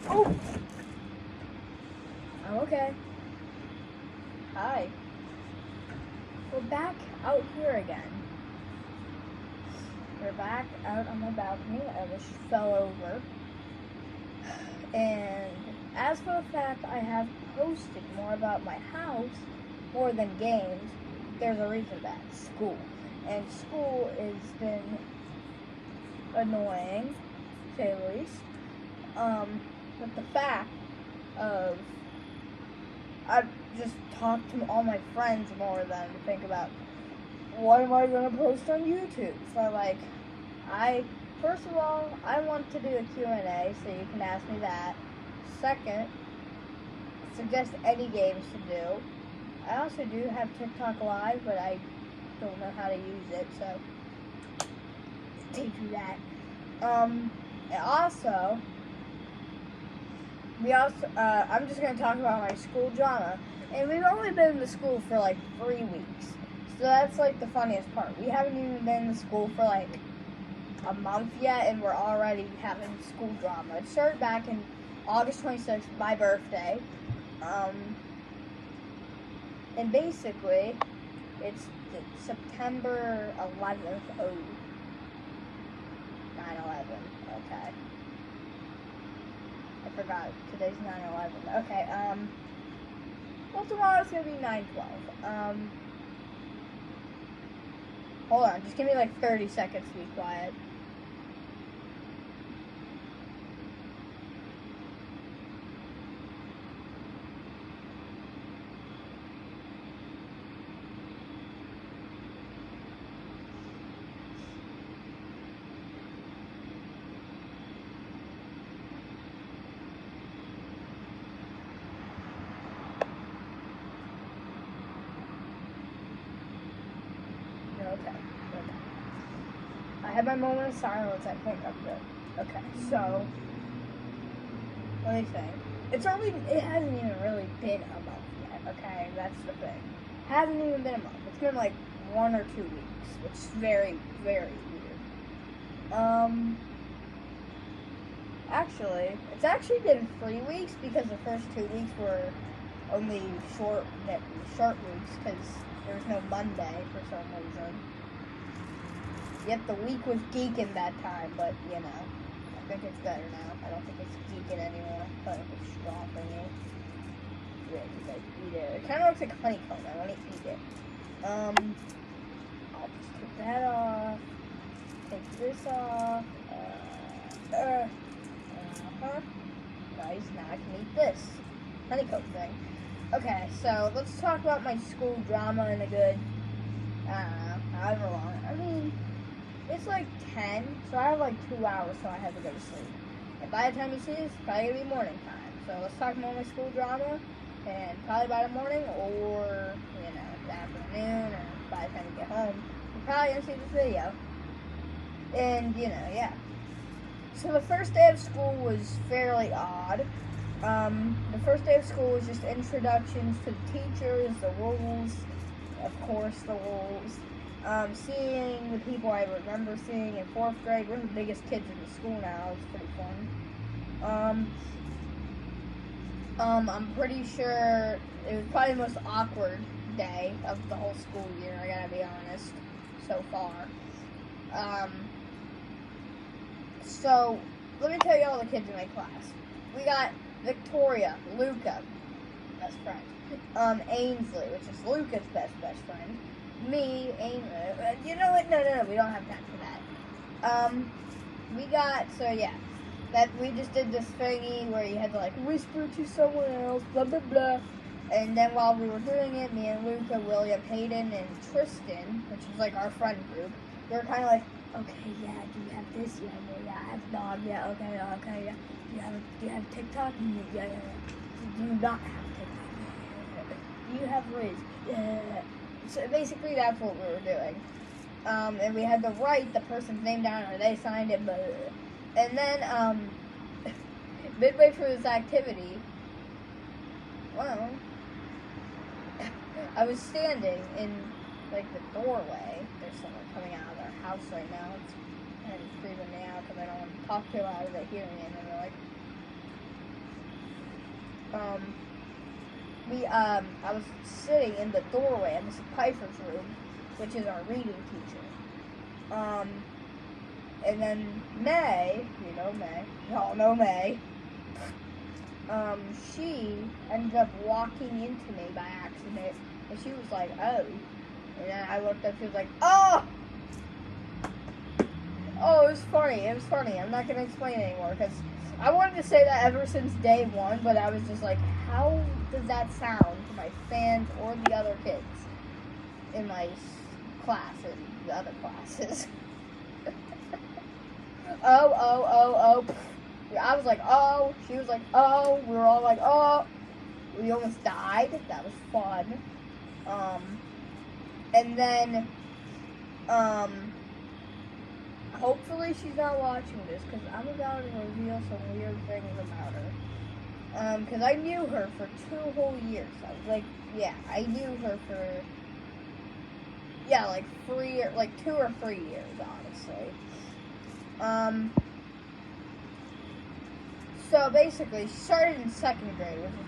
Oh! I'm okay. Hi. We're back out here again. We're back out on the balcony. I just fell over. And as for the fact I have posted more about my house, more than games, there's a reason for that. School. And school has been annoying, to say the least. But the fact of I've just talked to all my friends more than to think about what am I going to post on YouTube. So first of all, I want to do a Q&A, so you can ask me that. Second, suggest any games to do. I also do have TikTok Live, but I don't know how to use it, so teach you that. And also, I'm just going to talk about my school drama. And we've only been to school for like 3 weeks. So that's like the funniest part. We haven't even been to school for like a month yet, and we're already having school drama. It started back in August 26th, my birthday. And basically, it's September 11th. Oh, 9/11. Okay. I forgot. Today's 9/11. Okay, well, tomorrow's gonna be 9/12. Hold on, just give me like 30 seconds to be quiet. Okay. I had my moment of silence. I think I'm good. Okay, so let me think. It hasn't even really been a month yet. Okay, that's the thing. It hasn't even been a month. It's been like 1 or 2 weeks, which is very, very weird. Actually, it's actually been 3 weeks because the first 2 weeks were only short weeks because there was no Monday for some reason. Yep, the week was geeking that time, but you know, I think it's better now. I don't think it's geeking anymore. I think it's straw thingy. Yeah, because I eat it. It kind of looks like honeycomb. I want to eat it. I'll just take that off. Take this off. Nice. Now I can eat this honeycomb thing. Okay, so let's talk about my school drama in a good, however long. I mean, it's like 10, so I have like 2 hours, so I have to go to sleep. And by the time you see this, it's probably going to be morning time. So let's talk about my school drama, and probably by the morning, or, you know, the afternoon, or by the time you get home, you're probably going to see this video. And, you know, yeah. So the first day of school was fairly odd. The first day of school was just introductions to the teachers, the rules, of course, the rules. Seeing the people I remember seeing in 4th grade. We're the biggest kids in the school now. It's pretty fun. I'm pretty sure it was probably the most awkward day of the whole school year, I gotta be honest, so far. So, let me tell you all the kids in my class. We got Victoria, Luca, best friend. Ainsley, which is Luca's best friend. Me, Ainsley. You know what? No, we don't have time for that. That we just did this thingy where you had to like whisper to someone else, blah blah blah. And then while we were doing it, me and Luca, William, Hayden, and Tristan, which is like our friend group, we were kind of like, okay, yeah, do you have this? Yeah, I have dog. Yeah, okay, yeah. Do you have TikTok? Yeah. Do you not have TikTok? Yeah. Do you have Riz? Yeah. So basically, that's what we were doing. And we had to write the person's name down, or they signed it. And then midway through this activity, well, I was standing in like the doorway. There's someone coming out of their house right now. It's kind of creeping me out because I don't want to talk too loud if they hear me, and then they're like, I was sitting in the doorway of Mrs. Pfeiffer's room, which is our reading teacher. And then May, you know May, y'all know May, she ended up walking into me by accident, and she was like, oh. And then I looked up, she was like, oh! Oh, it was funny. I'm not going to explain it anymore, because I wanted to say that ever since day one, but I was just like, how does that sound to my fans or the other kids in my class and the other classes? Oh. I was like, oh. She was like, oh. We were all like, oh. We almost died. That was fun. And then, hopefully she's not watching this, because I'm about to reveal some weird things about her. Because I knew her for 2 whole years. I was like, yeah, I knew her for, yeah, like 2 or 3 years, honestly. So basically, she started in 2nd grade, which is...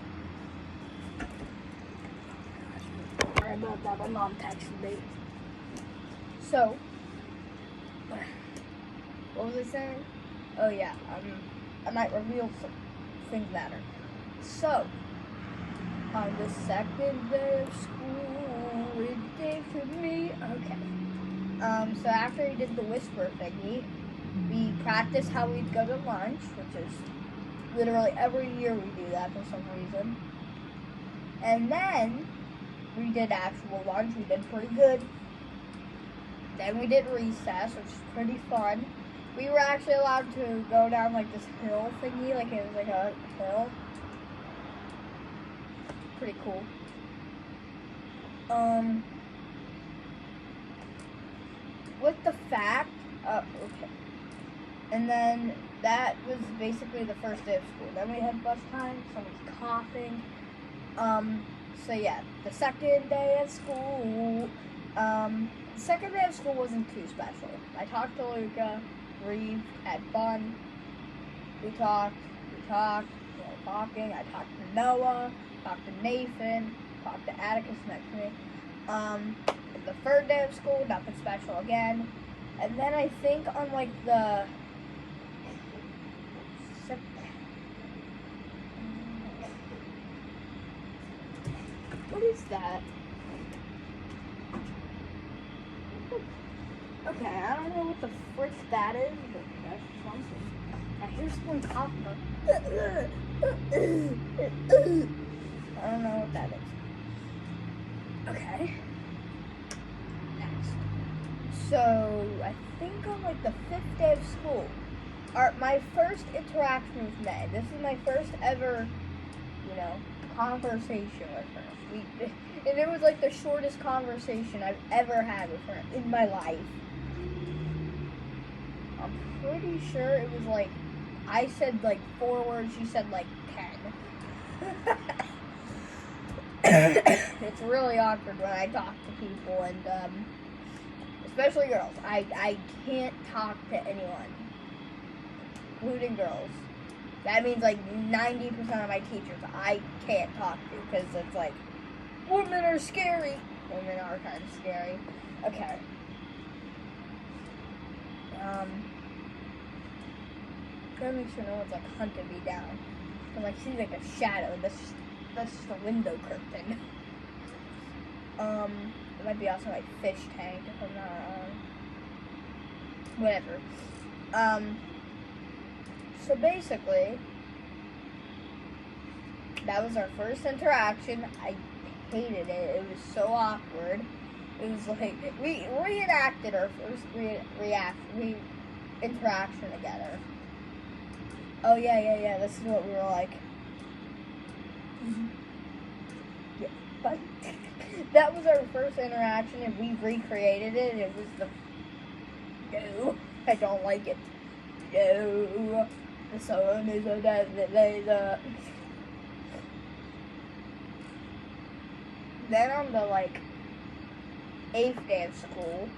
Sorry about that, my mom texted me. So, what was I saying? Oh yeah, I might reveal some things about her. So, on the 2nd day of school, it day for me. Okay. So after we did the whisper thingy, we practiced how we'd go to lunch, which is literally every year we do that for some reason. And then we did actual lunch. We did pretty good. Then we did recess, which is pretty fun. We were actually allowed to go down like this hill thingy, like it was like a hill. Pretty cool. With the fact, okay. And then that was basically the first day of school. Then we had bus time, someone's coughing. So yeah, the 2nd day of school. The 2nd day of school wasn't too special. I talked to Luca, we had fun. We talked, we were talking. I talked to Noah, talked to Nathan, talked to Atticus next to me. The 3rd day of school, nothing special again. And then I think on like the what is that? Okay, I don't know what the frick that is, but that's something. I hear someone coughing. I don't know what that is. Okay. Next. So, I think on like the 5th day of school, my first interaction with May. This is my first ever, conversation with her. And it was like the shortest conversation I've ever had with her in my life. I'm pretty sure it was like, I said like 4 words, she said like 10. It's really awkward when I talk to people, and especially girls. I can't talk to anyone, including girls. That means like 90% of my teachers I can't talk to, because it's like, women are scary. Women are kind of scary. Okay. Gotta make sure no one's like hunting me down. I'm like, she's like a shadow. That's just a window curtain. It might be also my fish tank if I'm not whatever. So basically, that was our first interaction. I hated it. It was so awkward. It was like, we reenacted our first interaction together. Oh, yeah, this is what we were like. Yeah, but that was our first interaction, and we recreated it, and it was no, I don't like it. No, the sun is a desert. Then on the, 8th day of school,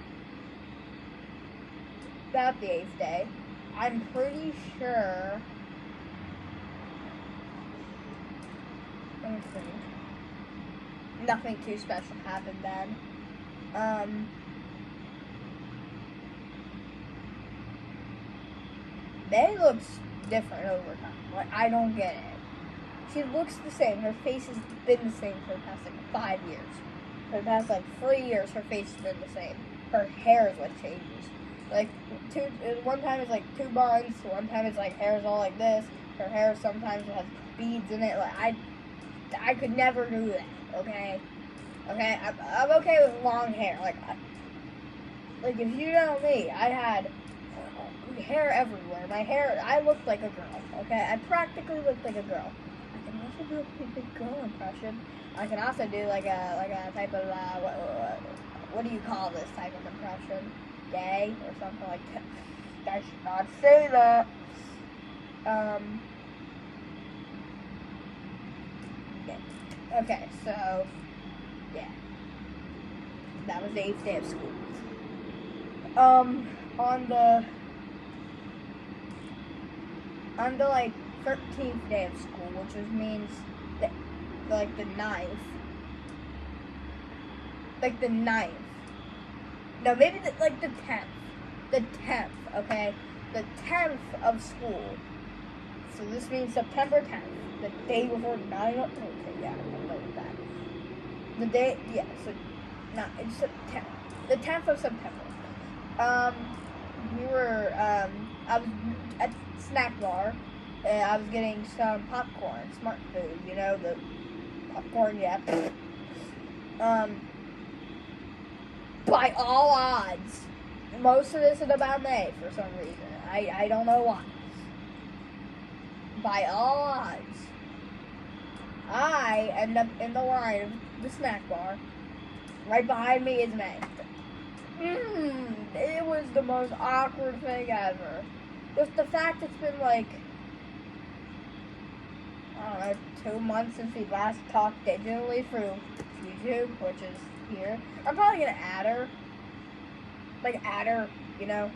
about the 8th day, I'm pretty sure Let me think. Nothing too special happened then. May looks different over time. Like, I don't get it. She looks the same. Her face has been the same for the past, 5 years. For the past, 3 years, her face has been the same. Her hair is what changes. One time it's, 2 buns. One time it's, hair's all like this. Her hair sometimes has beads in it. I could never do that, okay? Okay? I'm okay with long hair. If you know me, I had hair everywhere. My hair, I looked like a girl, okay? I practically looked like a girl. I can also do a pretty big girl impression. I can also do a type of what do you call this type of impression? Gay or something like that. I should not say that. Yeah. Okay, so yeah, that was the 8th day of school. On the 13th day of school, which means the 9th. The 9th. No, maybe the 10th. The 10th, okay? The 10th of school. So this means September 10th. The day before 9. Okay, yeah, I know that. The day, yeah, so, it's September. The 10th of September. We were, I was at the snack bar. I was getting some popcorn, smart food, the popcorn, yeah. By all odds, most of this is about May for some reason. I don't know why. By all odds, I end up in the line of the snack bar. Right behind me is May. It was the most awkward thing ever. Just the fact it's been I don't know, 2 months since we last talked digitally through YouTube, which is here. I'm probably gonna add her. Add her, you know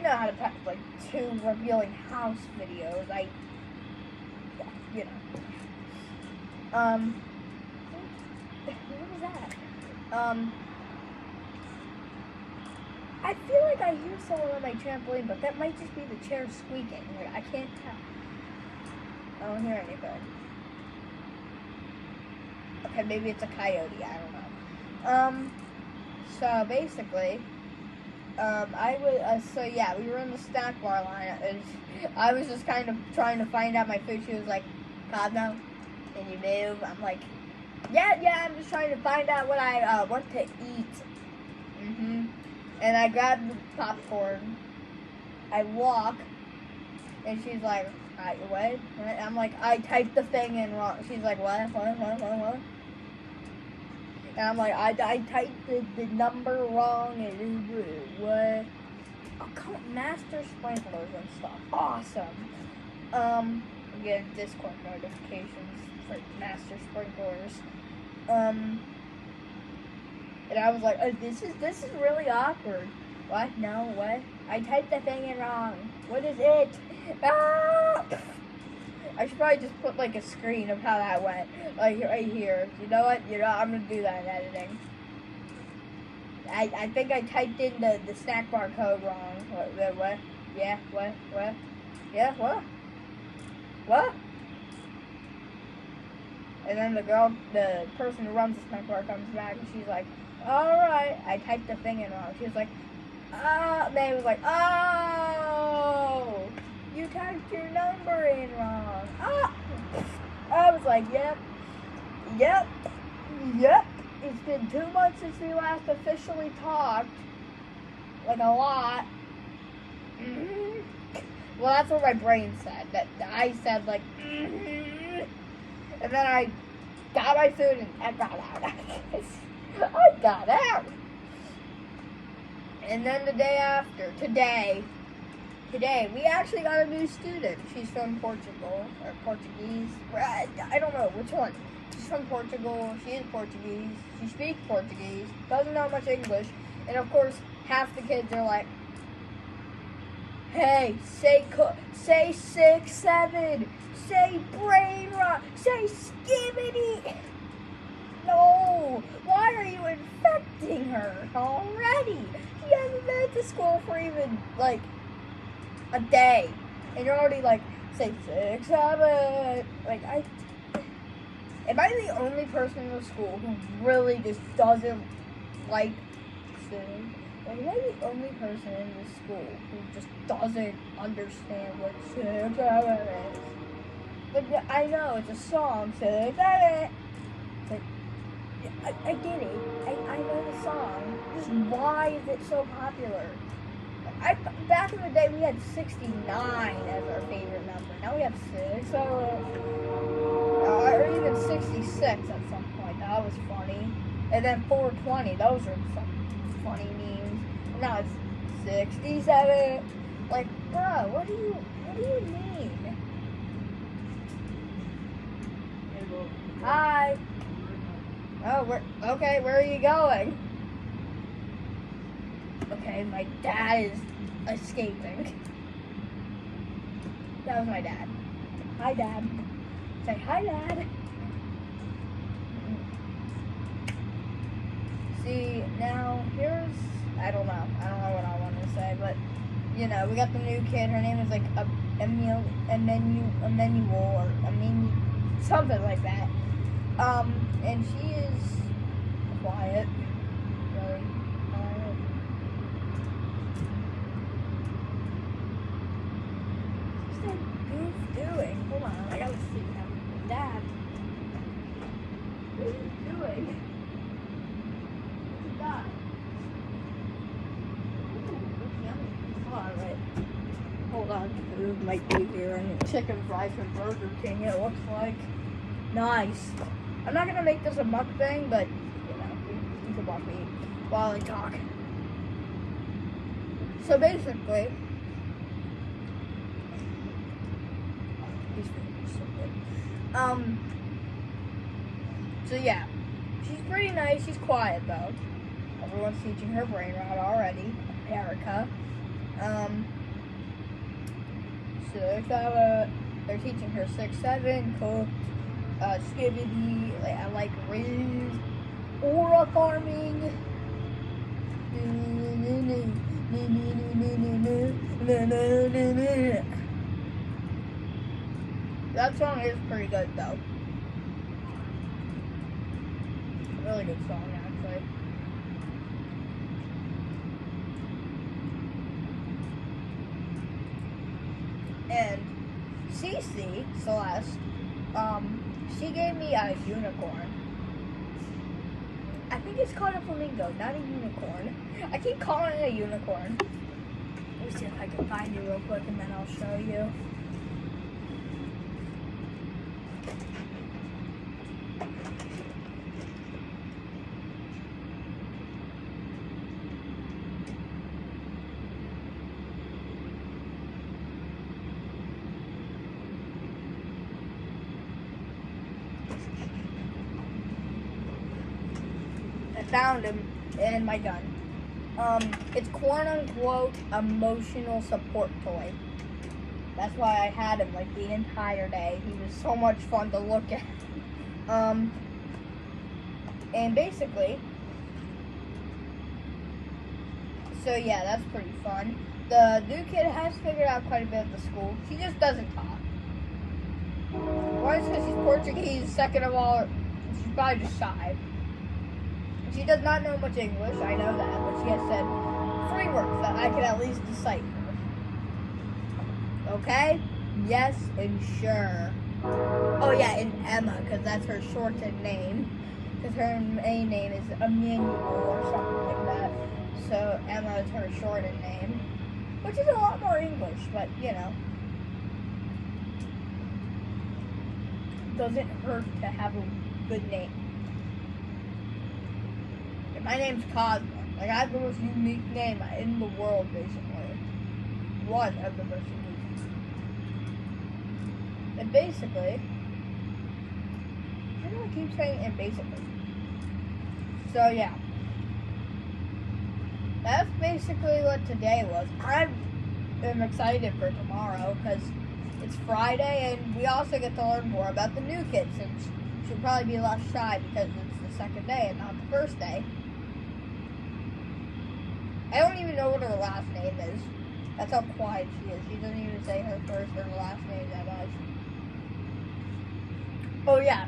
how to type 2 revealing house videos. What was that? I feel like I hear someone on my trampoline, but that might just be the chair squeaking. I can't tell. I don't hear anything. Okay, maybe it's a coyote. I don't know. So basically, we were in the snack bar line. I was just kind of trying to find out my food. She was like, Kozmo, can you move? I'm like, yeah, I'm just trying to find out what I want to eat. And I grabbed the popcorn. I walk, and she's like, what? I'm like, I typed the thing in wrong. She's like, what? And I'm like, I typed the number wrong, and what? Oh, come on, master sprinklers and stuff. Awesome. I'm getting Discord notifications for master sprinklers. And I was like, oh, this is really awkward. What? No, what? I typed the thing in wrong. What is it? Ah! I should probably just put a screen of how that went. Right here. You know what? I'm gonna do that in editing. I think I typed in the snack bar code wrong. What? Yeah, what? Yeah, what? What? And then the person who runs the snack bar comes back and she's like, alright, I typed the thing in wrong. She was like, May was like, oh, you typed your number in wrong. I was like, yep. It's been 2 months since we last officially talked. A lot. Well, that's what my brain said. That I said, and then I got my food and I got out. I got out. And then the day after, today, we actually got a new student. She's from Portugal, or Portuguese. I don't know which one. She's from Portugal. She is Portuguese. She speaks Portuguese. Doesn't know much English. And of course, half the kids are like, Hey, say 6, 7. Say brain rot. Say skibbity. No. Why are you infecting her already? She hasn't been to school for even like a day, and you're already like, say 6, 7. Like am I the only person in the school who really just doesn't like sitting? Like, am I the only person in this school who just doesn't understand what 6, 7 is? Like, I know it's a song, 6, 7. Like, I get it. I know the song. Just why is it so popular? Back in the day, we had 69 as our favorite number. Now we have 6, or even 66 at some point. That was funny. And then 420. Those are some funny memes. Now it's 67. Like, bro, what do you mean? Hi. Oh, where are you going? Okay, my dad is escaping. That was my dad. Hi, Dad. Say hi, Dad. See, now here's, I don't know what I want to say, but you know, we got the new kid. Her name is like Emmanuel or something like that. And she is quiet, really quiet. What's that goof doing? Hold on, I gotta see him. Dad, what are you doing? What's that? Ooh, looks yummy. Alright. Hold on, food might be here. And chicken fries from Burger King, it looks like. Nice. I'm not gonna make this a mukbang, but you know, you can watch me eat while I talk. So basically, these food is so good. So yeah, she's pretty nice. She's quiet though. Everyone's teaching her brain rot already. Erica. 6, 7. They're teaching her 6, 7 cooked. Skibidi, I like raised, aura farming. That song is pretty good though. Really good song actually. And Cece, Celeste, she gave me a unicorn. I think it's called a flamingo, not a unicorn. I keep calling it a unicorn. Let me see if I can find it real quick and then I'll show you. Found him in my gun. It's quote unquote emotional support toy. That's why I had him like the entire day. He was so much fun to look at. And basically, so yeah, that's pretty fun. The new kid has figured out quite a bit of the school. She just doesn't talk. One is because she's Portuguese. Second of all, she's probably just shy. She does not know much English, I know that, but she has said 3 words that I can at least decipher. Okay? Yes and sure. Oh yeah, and Emma, because that's her shortened name. Because her main name is Emmanuel or something like that. So Emma is her shortened name. Which is a lot more English, but you know. Doesn't hurt to have a good name. My name's Kozmo. Like, I have the most unique name in the world, basically. One of the most unique. And basically, I know I keep saying and basically. So, yeah. That's basically what today was. am excited for tomorrow because it's Friday and we also get to learn more about the new kids, since she'll probably be less shy because it's the second day and not the first day. I don't even know what her last name is. That's how quiet she is. She doesn't even say her first or her last name that much. Oh yeah,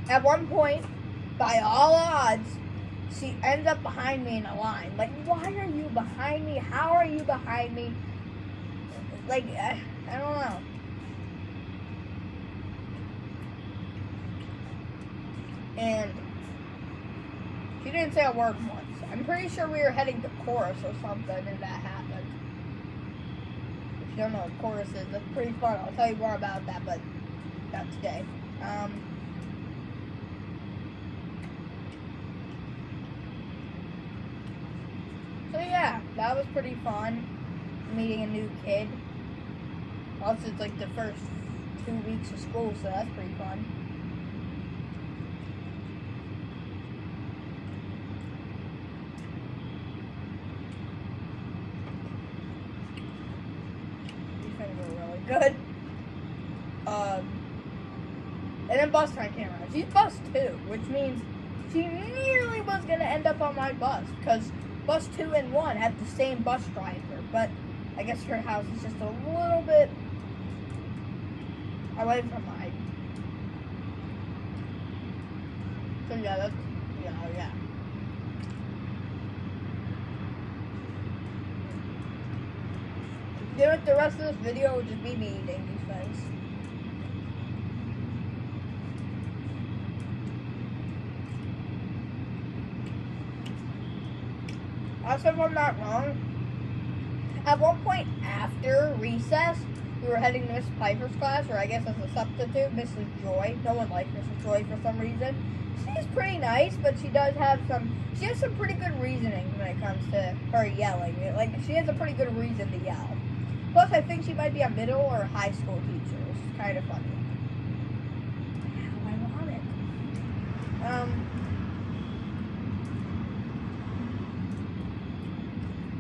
at one point, by all odds, she ends up behind me in a line. Like, why are you behind me? How are you behind me? Like, I don't know. And she didn't say a word once. I'm pretty sure we were heading to chorus or something and that happened. If you don't know what chorus is, that's pretty fun. I'll tell you more about that, but not today. So yeah, that was pretty fun, meeting a new kid. Also, it's like the first 2 weeks of school, so that's pretty fun. These things are really good. And then bus time came around. She's bus 2, which means she nearly was going to end up on my bus, because bus 2 and 1 have the same bus driver, but I guess her house is just a little bit away from mine. So yeah, that's, yeah. You know what, the rest of this video would just be me eating these things. Also, if I'm not wrong, at one point after recess, we were heading to Miss Piper's class, or I guess as a substitute, Mrs. Joy. No one liked Mrs. Joy for some reason. She's pretty nice, but she has some pretty good reasoning when it comes to her yelling. Like, she has a pretty good reason to yell. Plus, I think she might be a middle or high school teacher, which is kind of funny. I want it.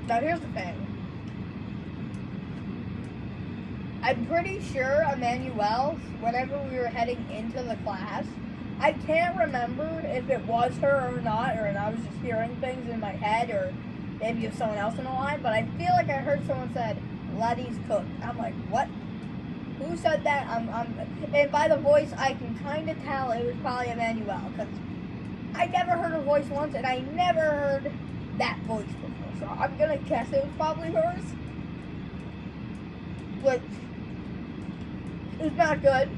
Now here's the thing. I'm pretty sure Emmanuel, whenever we were heading into the class, I can't remember if it was her or not, or I was just hearing things in my head, or maybe it was someone else in the line, but I feel like I heard someone said, "Letty's cooked." I'm like, what? Who said that? And by the voice, I can kind of tell it was probably Emmanuel, because I never heard her voice once, and I never heard that voice before, so I'm gonna guess it was probably hers. Which is not good,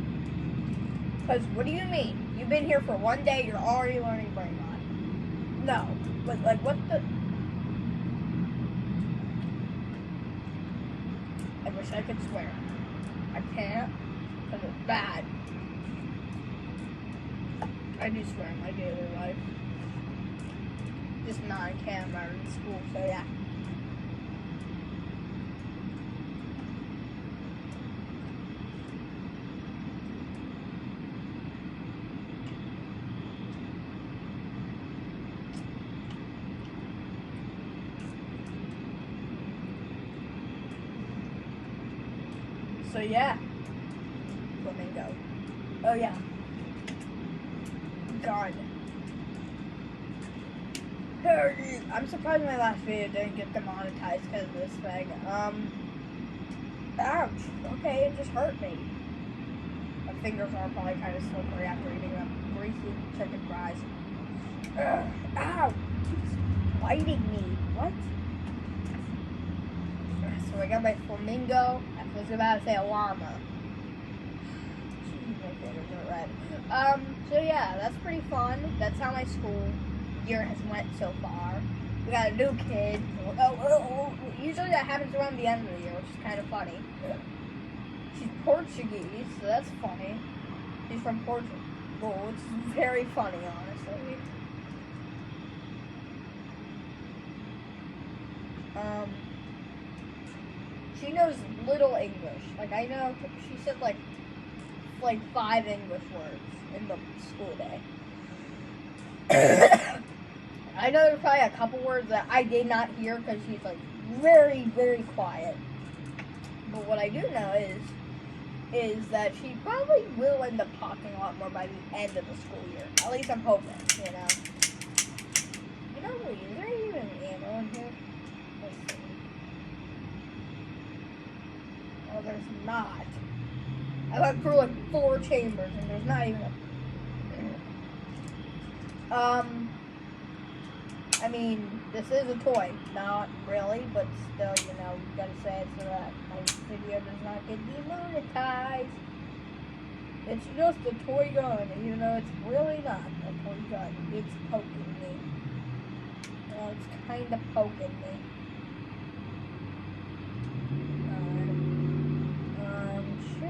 because what do you mean? You've been here for 1 day, you're already learning brain rot. No, but like, what the? I wish I could swear. I can't, because it's bad. I do swear in my daily life. Just not on camera or in school, so yeah. So yeah. Flamingo. Oh yeah. God. I'm surprised my last video didn't get demonetized because of this thing. Ouch. Okay, it just hurt me. My fingers are probably kind of slippery after eating them greasy chicken fries. Ow! It's biting me. What? So I got my flamingo. I was about to say a llama. My fingers are red. So yeah, that's pretty fun. That's how my school year has went so far. We got a new kid. Usually that happens around the end of the year, which is kind of funny. She's Portuguese, so that's funny. She's from Portugal, which is very funny, honestly. She knows little English. Like, I know she said like 5 English words in the school day. I know there's probably a couple words that I did not hear because she's like very, very quiet. But what I do know is that she probably will end up talking a lot more by the end of the school year. At least I'm hoping, you know. You know, is there even ammo in here? Let's see. Oh, there's not. I went through like 4 chambers and there's not even a... I mean, this is a toy. Not really, but still, you know, you gotta say it so that my video does not get demonetized. It's just a toy gun, even though it's really not a toy gun. It's poking me. Well, it's kind of poking me. Sure.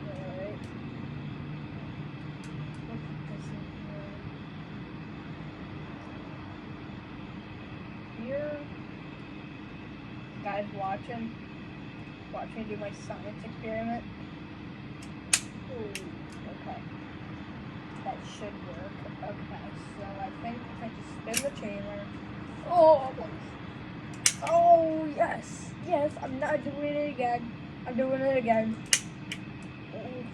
Alright. Look at this in here. Here. Guys watching. Watch me do my science experiment. Ooh, okay. That should work. Okay, so I think if I just spin the chamber. Oh, yes. Yes, I'm not doing it again. I'm doing it again. Ooh,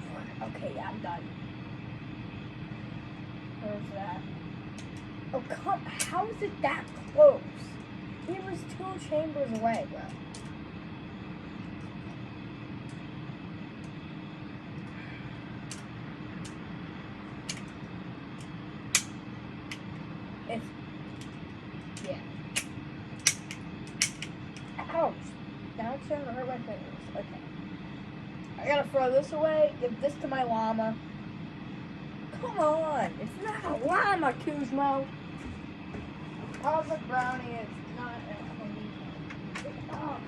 okay, yeah, I'm done. Where's that? Oh, come. How is it that close? It was 2 chambers away, bro. Yeah. Ouch. Now it's starting to hurt my fingers. Okay. I gotta throw this away, give this to my llama. Come on. It's not a llama, Kozmo. Cosmic brownie is not a llama. Oh, come on.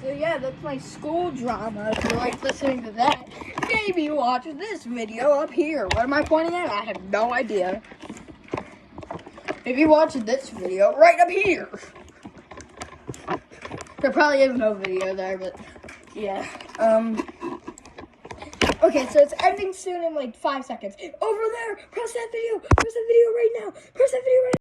So yeah, that's my school drama. If you like listening to that, maybe watch this video up here. What am I pointing at? I have no idea. Maybe watch this video right up here. There probably is no video there, but yeah. Okay, so it's ending soon in like 5 seconds. Over there, press that video right now. Press that video right now.